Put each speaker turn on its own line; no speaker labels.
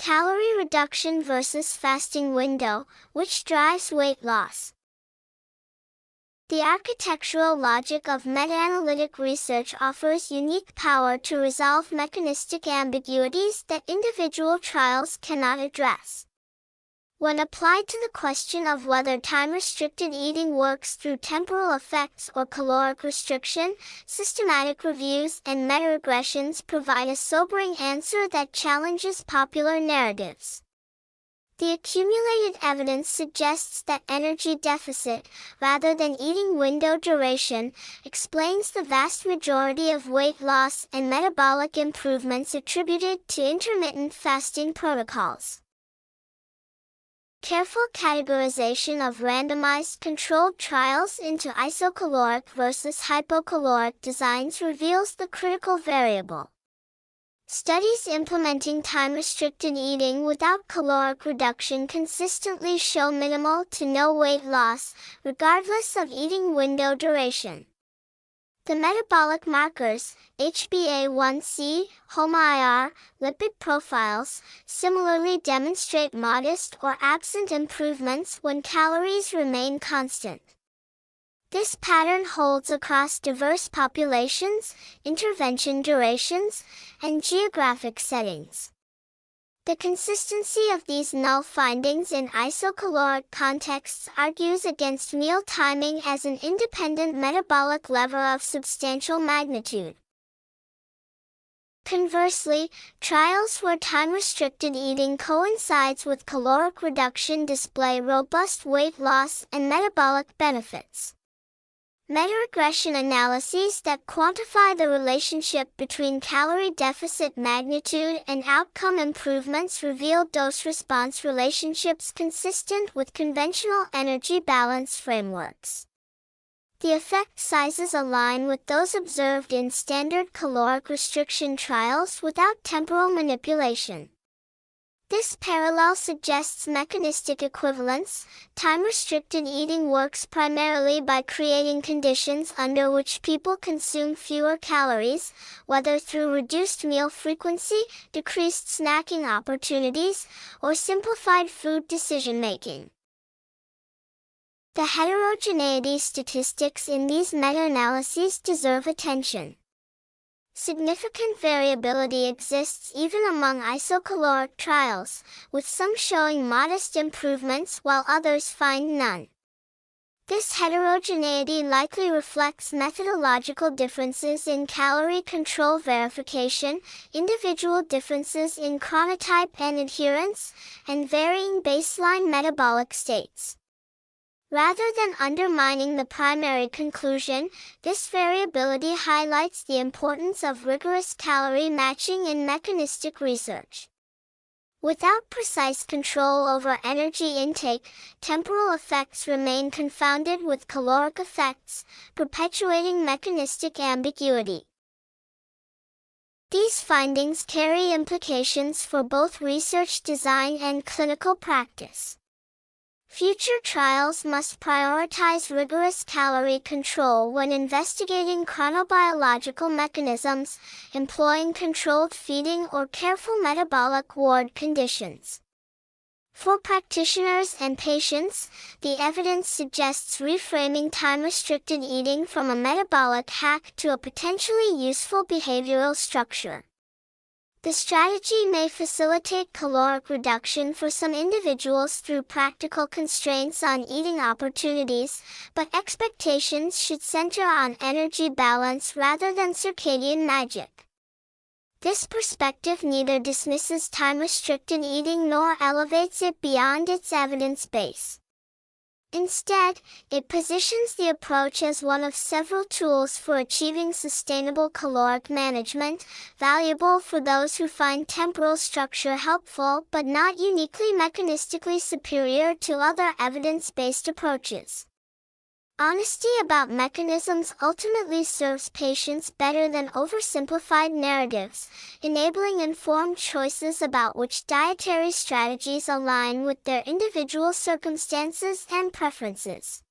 Calorie reduction versus fasting window, which drives weight loss. The architectural logic of meta-analytic research offers unique power to resolve mechanistic ambiguities that individual trials cannot address. When applied to the question of whether time-restricted eating works through temporal effects or caloric restriction, systematic reviews and meta-regressions provide a sobering answer that challenges popular narratives. The accumulated evidence suggests that energy deficit, rather than eating window duration, explains the vast majority of weight loss and metabolic improvements attributed to intermittent fasting protocols. Careful categorization of randomized controlled trials into isocaloric versus hypocaloric designs reveals the critical variable. Studies implementing time-restricted eating without caloric reduction consistently show minimal to no weight loss, regardless of eating window duration. The metabolic markers, HbA1c, HOMA-IR, lipid profiles, similarly demonstrate modest or absent improvements when calories remain constant. This pattern holds across diverse populations, intervention durations, and geographic settings. The consistency of these null findings in isocaloric contexts argues against meal timing as an independent metabolic lever of substantial magnitude. Conversely, trials where time-restricted eating coincides with caloric reduction display robust weight loss and metabolic benefits. Meta-regression analyses that quantify the relationship between calorie deficit magnitude and outcome improvements reveal dose-response relationships consistent with conventional energy balance frameworks. The effect sizes align with those observed in standard caloric restriction trials without temporal manipulation. This parallel suggests mechanistic equivalence. Time-restricted eating works primarily by creating conditions under which people consume fewer calories, whether through reduced meal frequency, decreased snacking opportunities, or simplified food decision-making. The heterogeneity statistics in these meta-analyses deserve attention. Significant variability exists even among isocaloric trials, with some showing modest improvements while others find none. This heterogeneity likely reflects methodological differences in calorie control verification, individual differences in chronotype and adherence, and varying baseline metabolic states. Rather than undermining the primary conclusion, this variability highlights the importance of rigorous calorie matching in mechanistic research. Without precise control over energy intake, temporal effects remain confounded with caloric effects, perpetuating mechanistic ambiguity. These findings carry implications for both research design and clinical practice. Future trials must prioritize rigorous calorie control when investigating chronobiological mechanisms, employing controlled feeding or careful metabolic ward conditions. For practitioners and patients, the evidence suggests reframing time-restricted eating from a metabolic hack to a potentially useful behavioral structure. The strategy may facilitate caloric reduction for some individuals through practical constraints on eating opportunities, but expectations should center on energy balance rather than circadian magic. This perspective neither dismisses time-restricted eating nor elevates it beyond its evidence base. Instead, it positions the approach as one of several tools for achieving sustainable caloric management, valuable for those who find temporal structure helpful but not uniquely mechanistically superior to other evidence-based approaches. Honesty about mechanisms ultimately serves patients better than oversimplified narratives, enabling informed choices about which dietary strategies align with their individual circumstances and preferences.